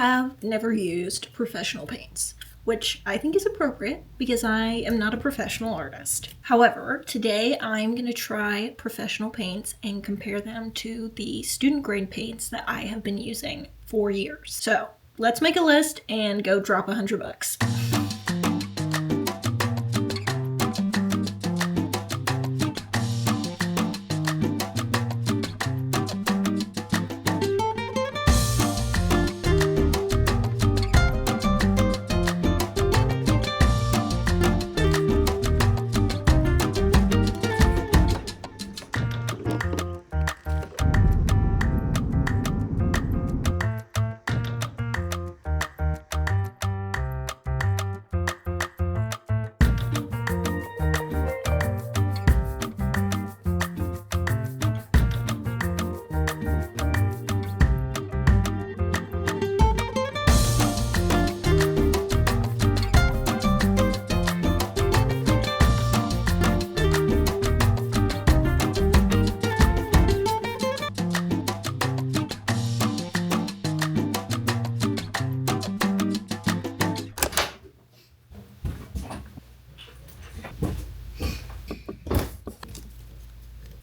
have never used professional paints, which I think is appropriate because I am not a professional artist. However, today I'm going to try professional paints and compare them to the student grade paints that I have been using for years. So let's make a list and go drop $100.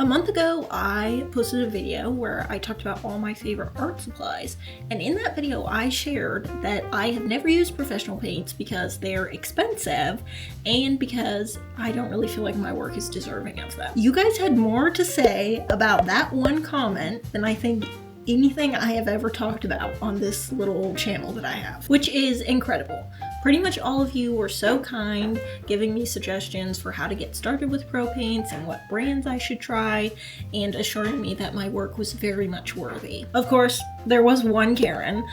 A month ago, I posted a video where I talked about all my favorite art supplies, and in that video I shared that I have never used professional paints because they're expensive and because I don't really feel like my work is deserving of them. You guys had more to say about that one comment than I think anything I have ever talked about on this little channel that I have, which is incredible. Pretty much all of you were so kind, giving me suggestions for how to get started with pro paints and what brands I should try, and assuring me that my work was very much worthy. Of course, there was one Karen,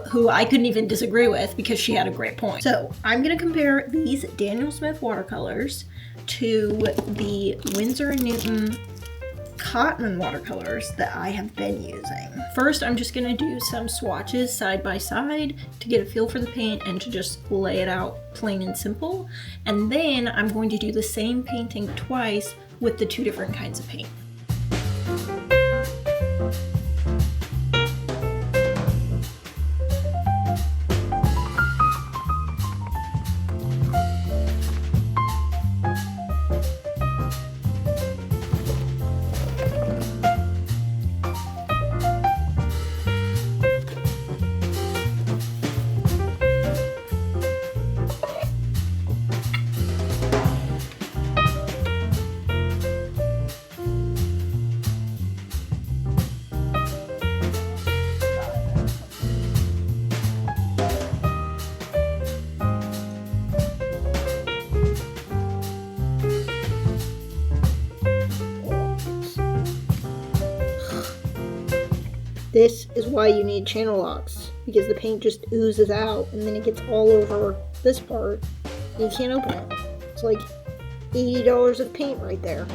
who I couldn't even disagree with because she had a great point. So I'm gonna compare these Daniel Smith watercolors to the Winsor & Newton cotton watercolors that I have been using. First, I'm just gonna do some swatches side by side to get a feel for the paint and to just lay it out plain and simple. And then I'm going to do the same painting twice with the two different kinds of paint. This is why you need channel locks, because the paint just oozes out and then it gets all over this part and you can't open it. It's like $80 of paint right there.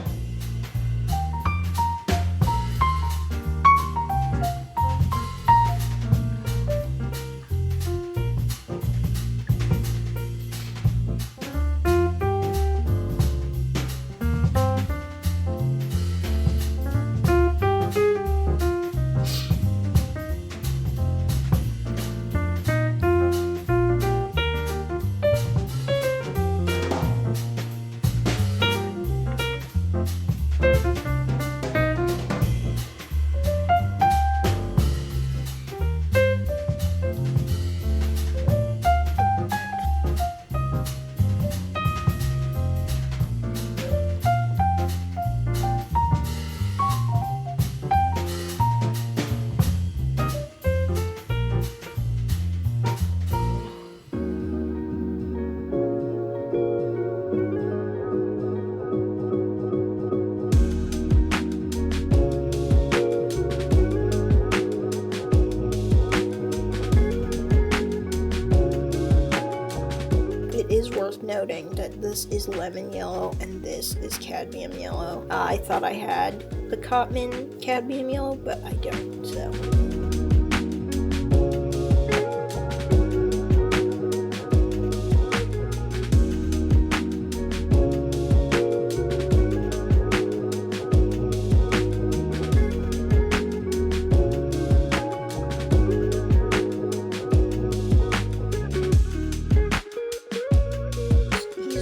Noting that this is lemon yellow and this is cadmium yellow. I thought I had the Cotman cadmium yellow, but I don't, so.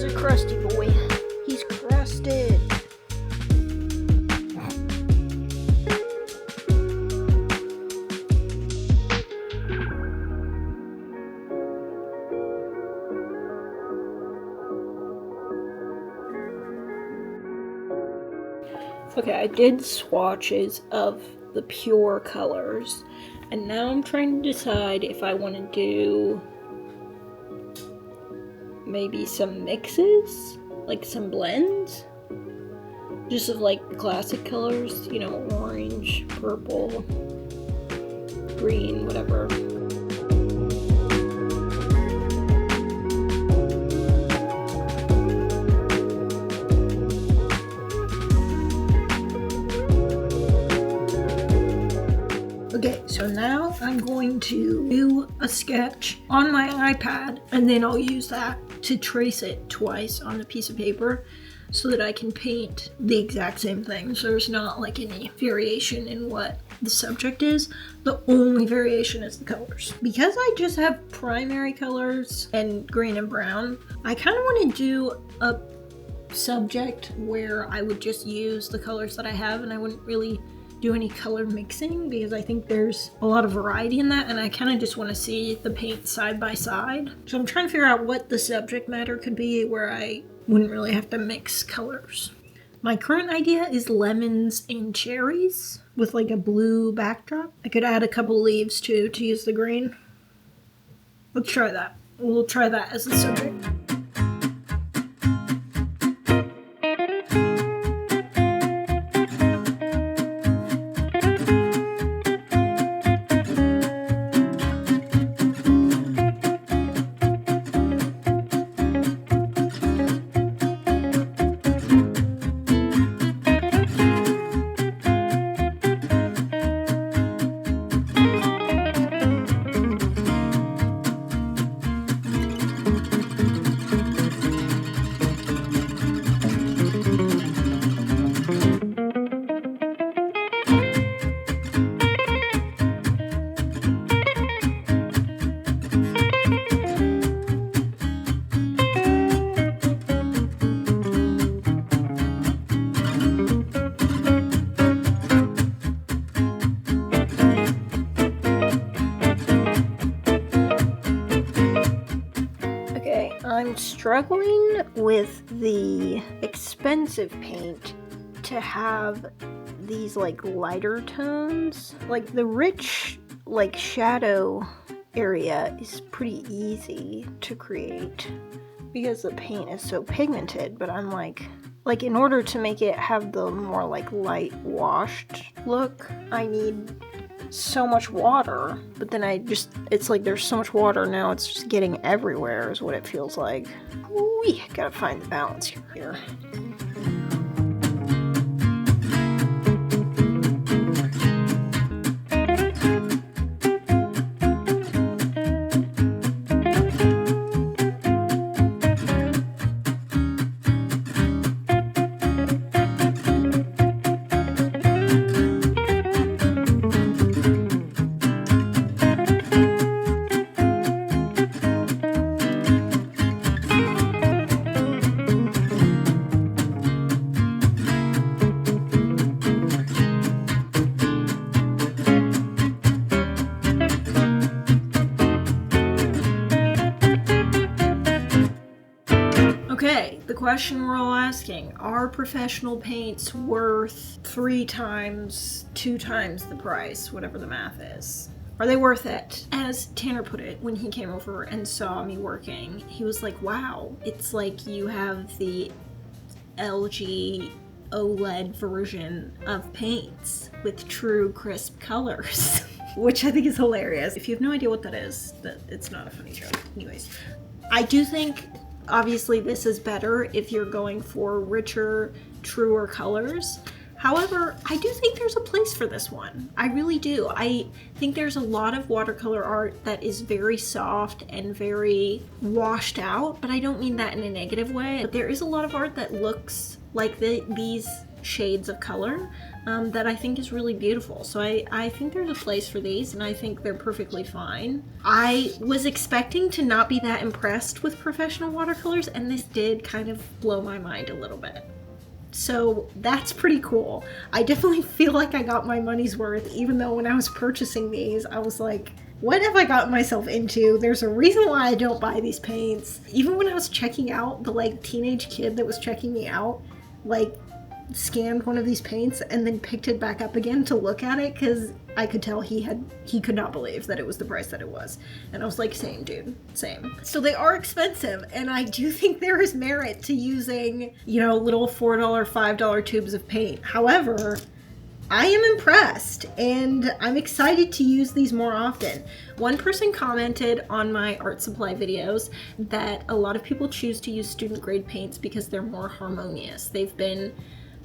is a crusty boy. He's crusted. Okay, I did swatches of the pure colors, and now I'm trying to decide if I want to do maybe some mixes, like some blends, just of like classic colors, you know, orange, purple, green, whatever. Okay, so now I'm going to do a sketch on my iPad, and then I'll use that to trace it twice on a piece of paper so that I can paint the exact same thing. So there's not like any variation in what the subject is. The only variation is the colors. Because I just have primary colors and green and brown, I kind of want to do a subject where I would just use the colors that I have and I wouldn't really do any color mixing, because I think there's a lot of variety in that, and I kind of just want to see the paint side by side. So I'm trying to figure out what the subject matter could be where I wouldn't really have to mix colors. My current idea is lemons and cherries with like a blue backdrop. I could add a couple leaves too to use the green. Let's try that. We'll try that as the subject. I'm struggling with the expensive paint to have these like lighter tones. Like the rich like shadow area is pretty easy to create because the paint is so pigmented, but I'm like in order to make it have the more like light washed look, I need so much water, but then it's like there's so much water now, it's just getting everywhere is what it feels like. We gotta find the balance here. Okay, the question we're all asking, are professional paints worth 3 times, 2 times the price, whatever the math is? Are they worth it? As Tanner put it when he came over and saw me working, he was like, wow, it's like you have the LG OLED version of paints with true crisp colors, which I think is hilarious. If you have no idea what that is, it's not a funny joke. Anyways, I do think obviously this is better if you're going for richer, truer colors. However, I do think there's a place for this one. I really do. I think there's a lot of watercolor art that is very soft and very washed out, but I don't mean that in a negative way. But there is a lot of art that looks like these shades of color that I think is really beautiful. So I think there's a place for these, and I think they're perfectly fine. I was expecting to not be that impressed with professional watercolors, and this did kind of blow my mind a little bit. So that's pretty cool. I definitely feel like I got my money's worth, even though when I was purchasing these, I was like, what have I gotten myself into? There's a reason why I don't buy these paints. Even when I was checking out, the like teenage kid that was checking me out, like scanned one of these paints and then picked it back up again to look at it, because I could tell he could not believe that it was the price that it was. And I was like, same dude, same. So they are expensive, and I do think there is merit to using, you know, little $4, $5 tubes of paint. However, I am impressed, and I'm excited to use these more often. One person commented on my art supply videos that a lot of people choose to use student grade paints because they're more harmonious. They've been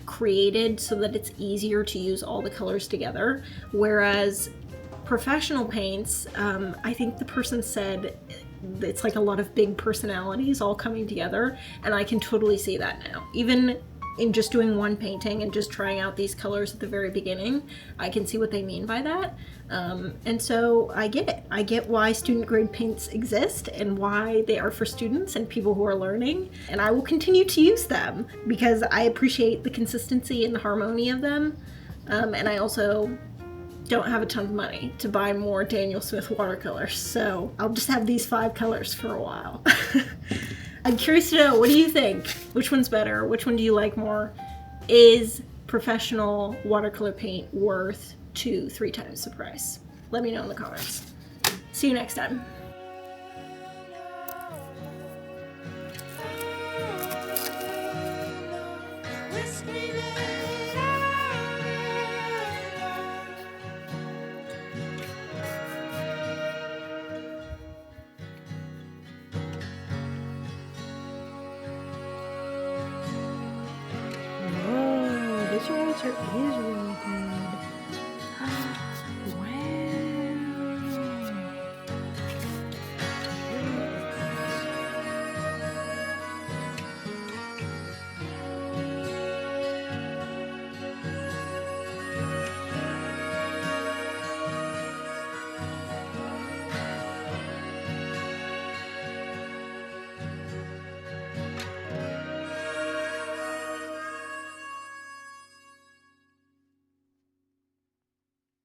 created so that it's easier to use all the colors together, whereas professional paints, I think the person said it's like a lot of big personalities all coming together, and I can totally see that now. Even in just doing one painting and just trying out these colors at the very beginning, I can see what they mean by that. And so I get it. I get why student grade paints exist and why they are for students and people who are learning. And I will continue to use them because I appreciate the consistency and the harmony of them. And I also don't have a ton of money to buy more Daniel Smith watercolors. So I'll just have these 5 colors for a while. I'm curious to know, what do you think? Which one's better? Which one do you like more? Is professional watercolor paint worth 2-3 times the price? Let me know in the comments. See you next time. This writer is